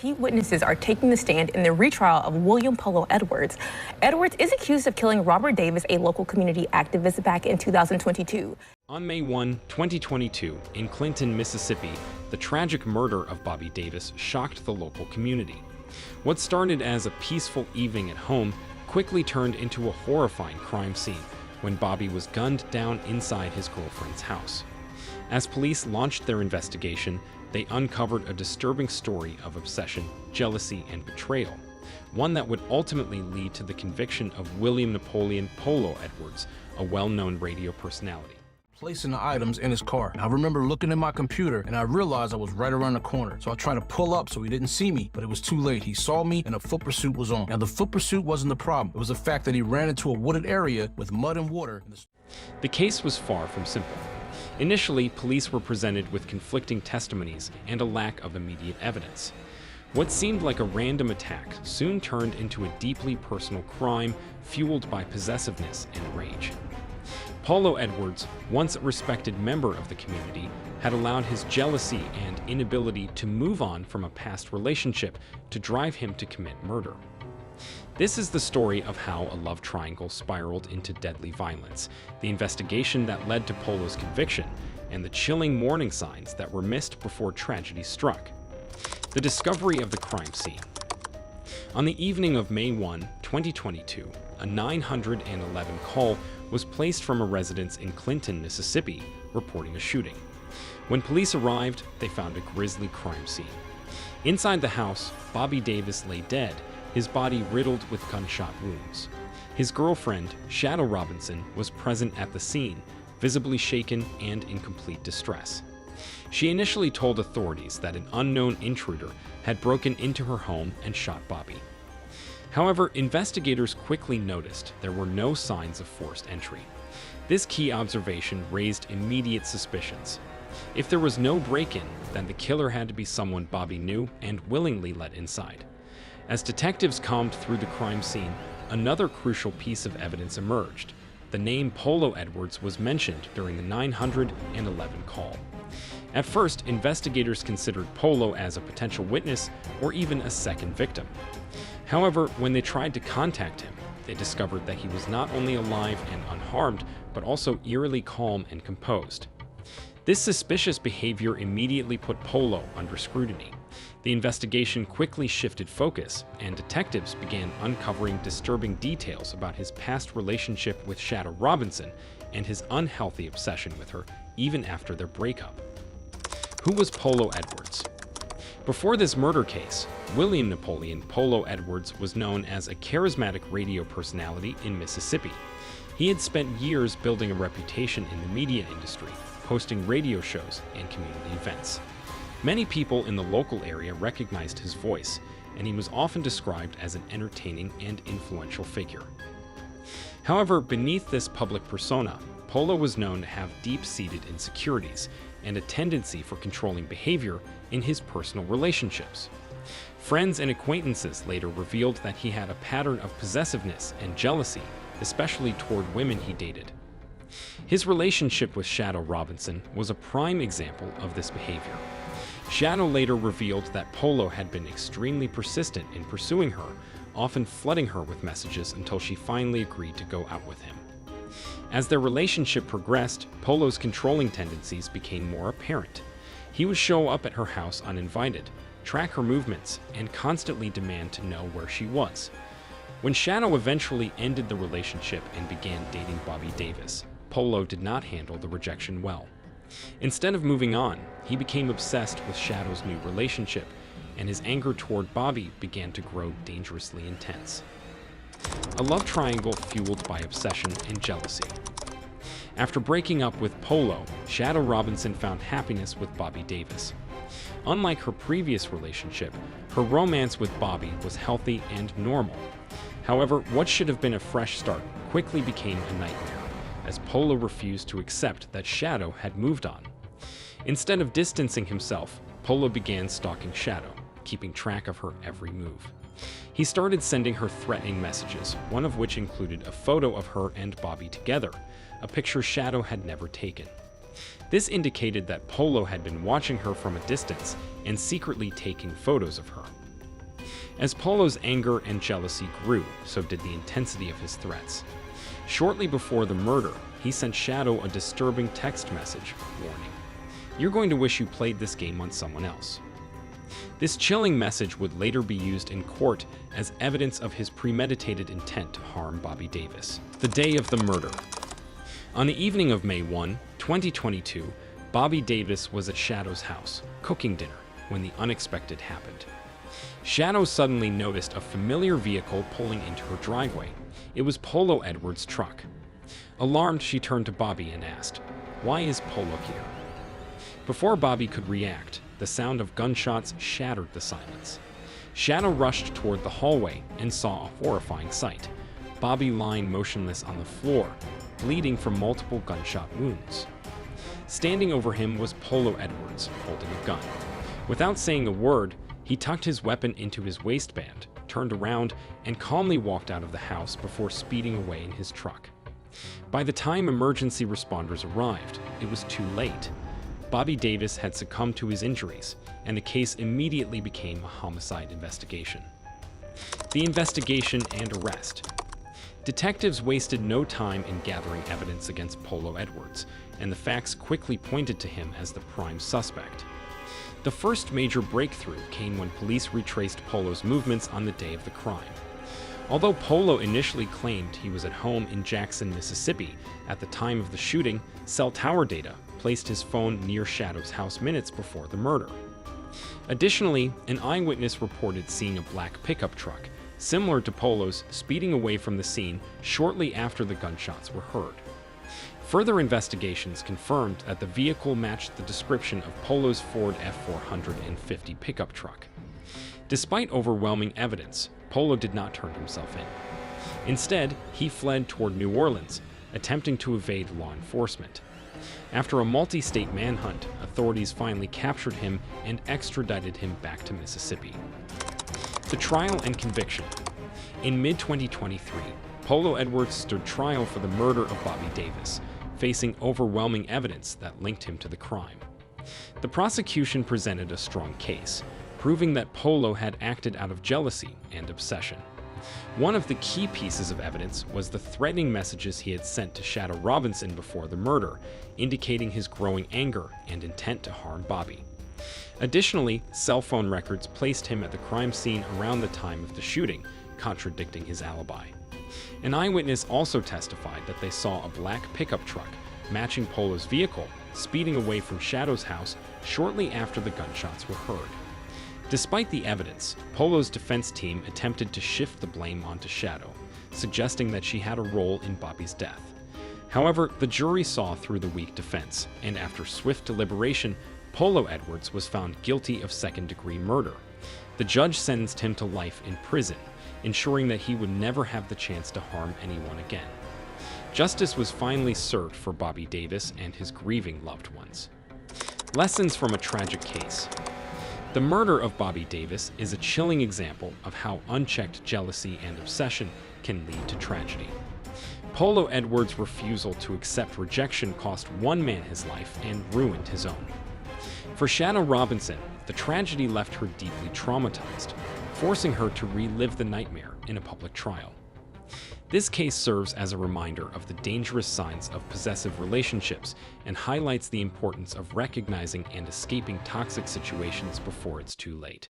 Key witnesses are taking the stand in the retrial of William Polo Edwards. Edwards is accused of killing Robert Davis, a local community activist, back in 2022. On May 1, 2022, in Clinton, Mississippi, the tragic murder of Bobby Davis shocked the local community. What started as a peaceful evening at home quickly turned into a horrifying crime scene when Bobby was gunned down inside his girlfriend's house. As police launched their investigation, they uncovered a disturbing story of obsession, jealousy, and betrayal, one that would ultimately lead to the conviction of William Napoleon Polo Edwards, a well-known radio personality. Placing the items in his car. I remember looking at my computer and I realized I was right around the corner. So I tried to pull up so he didn't see me, but it was too late. He saw me and a foot pursuit was on. Now the foot pursuit wasn't the problem. It was the fact that he ran into a wooded area with mud and water. The case was far from simple. Initially, police were presented with conflicting testimonies and a lack of immediate evidence. What seemed like a random attack soon turned into a deeply personal crime fueled by possessiveness and rage. Polo Edwards, once a respected member of the community, had allowed his jealousy and inability to move on from a past relationship to drive him to commit murder. This is the story of how a love triangle spiraled into deadly violence, the investigation that led to Polo's conviction, and the chilling warning signs that were missed before tragedy struck. The discovery of the crime scene. On the evening of May 1, 2022, a 911 call was placed from a residence in Clinton, Mississippi, reporting a shooting. When police arrived, they found a grisly crime scene. Inside the house, Bobby Davis lay dead, his body riddled with gunshot wounds. His girlfriend, Shadow Robinson, was present at the scene, visibly shaken and in complete distress. She initially told authorities that an unknown intruder had broken into her home and shot Bobby. However, investigators quickly noticed there were no signs of forced entry. This key observation raised immediate suspicions. If there was no break-in, then the killer had to be someone Bobby knew and willingly let inside. As detectives combed through the crime scene, another crucial piece of evidence emerged. The name Polo Edwards was mentioned during the 911 call. At first, investigators considered Polo as a potential witness or even a second victim. However, when they tried to contact him, they discovered that he was not only alive and unharmed, but also eerily calm and composed. This suspicious behavior immediately put Polo under scrutiny. The investigation quickly shifted focus, and detectives began uncovering disturbing details about his past relationship with Shadow Robinson and his unhealthy obsession with her, even after their breakup. Who was Polo Edwards? Before this murder case, William Napoleon Polo Edwards was known as a charismatic radio personality in Mississippi. He had spent years building a reputation in the media industry, hosting radio shows and community events. Many people in the local area recognized his voice, and he was often described as an entertaining and influential figure. However, beneath this public persona, Polo was known to have deep-seated insecurities and a tendency for controlling behavior in his personal relationships. Friends and acquaintances later revealed that he had a pattern of possessiveness and jealousy, especially toward women he dated. His relationship with Shadow Robinson was a prime example of this behavior. Shadow later revealed that Polo had been extremely persistent in pursuing her, often flooding her with messages until she finally agreed to go out with him. As their relationship progressed, Polo's controlling tendencies became more apparent. He would show up at her house uninvited, track her movements, and constantly demand to know where she was. When Shadow eventually ended the relationship and began dating Bobby Davis, Polo did not handle the rejection well. Instead of moving on, he became obsessed with Shadow's new relationship, and his anger toward Bobby began to grow dangerously intense. A love triangle fueled by obsession and jealousy. After breaking up with Polo, Shadow Robinson found happiness with Bobby Davis. Unlike her previous relationship, her romance with Bobby was healthy and normal. However, what should have been a fresh start quickly became a nightmare, as Polo refused to accept that Shadow had moved on. Instead of distancing himself, Polo began stalking Shadow, keeping track of her every move. He started sending her threatening messages, one of which included a photo of her and Bobby together, a picture Shadow had never taken. This indicated that Polo had been watching her from a distance and secretly taking photos of her. As Polo's anger and jealousy grew, so did the intensity of his threats. Shortly before the murder, he sent Shadow a disturbing text message warning, "You're going to wish you played this game on someone else." This chilling message would later be used in court as evidence of his premeditated intent to harm Bobby Davis. The day of the murder. On the evening of May 1, 2022, Bobby Davis was at Shadow's house, cooking dinner, when the unexpected happened. Shadow suddenly noticed a familiar vehicle pulling into her driveway. It was Polo Edwards' truck. Alarmed, she turned to Bobby and asked, "Why is Polo here?" Before Bobby could react, the sound of gunshots shattered the silence. Shadow rushed toward the hallway and saw a horrifying sight. Bobby lying motionless on the floor, bleeding from multiple gunshot wounds. Standing over him was Polo Edwards, holding a gun. Without saying a word, he tucked his weapon into his waistband, turned around, and calmly walked out of the house before speeding away in his truck. By the time emergency responders arrived, it was too late. Bobby Davis had succumbed to his injuries, and the case immediately became a homicide investigation. The investigation and arrest. Detectives wasted no time in gathering evidence against Polo Edwards, and the facts quickly pointed to him as the prime suspect. The first major breakthrough came when police retraced Polo's movements on the day of the crime. Although Polo initially claimed he was at home in Jackson, Mississippi at the time of the shooting, cell tower data placed his phone near Shadow's house minutes before the murder. Additionally, an eyewitness reported seeing a black pickup truck, similar to Polo's, speeding away from the scene shortly after the gunshots were heard. Further investigations confirmed that the vehicle matched the description of Polo's Ford F-450 pickup truck. Despite overwhelming evidence, Polo did not turn himself in. Instead, he fled toward New Orleans, attempting to evade law enforcement. After a multi-state manhunt, authorities finally captured him and extradited him back to Mississippi. The trial and conviction. In mid-2023, Polo Edwards stood trial for the murder of Bobby Davis, facing overwhelming evidence that linked him to the crime. The prosecution presented a strong case, proving that Polo had acted out of jealousy and obsession. One of the key pieces of evidence was the threatening messages he had sent to Shadow Robinson before the murder, indicating his growing anger and intent to harm Bobby. Additionally, cell phone records placed him at the crime scene around the time of the shooting, contradicting his alibi. An eyewitness also testified that they saw a black pickup truck matching Polo's vehicle speeding away from Shadow's house shortly after the gunshots were heard. Despite the evidence, Polo's defense team attempted to shift the blame onto Shadow, suggesting that she had a role in Bobby's death. However, the jury saw through the weak defense, and after swift deliberation, Polo Edwards was found guilty of second-degree murder. The judge sentenced him to life in prison, ensuring that he would never have the chance to harm anyone again. Justice was finally served for Bobby Davis and his grieving loved ones. Lessons from a tragic case. The murder of Bobby Davis is a chilling example of how unchecked jealousy and obsession can lead to tragedy. Polo Edwards' refusal to accept rejection cost one man his life and ruined his own. For Shadow Robinson, the tragedy left her deeply traumatized, forcing her to relive the nightmare in a public trial. This case serves as a reminder of the dangerous signs of possessive relationships and highlights the importance of recognizing and escaping toxic situations before it's too late.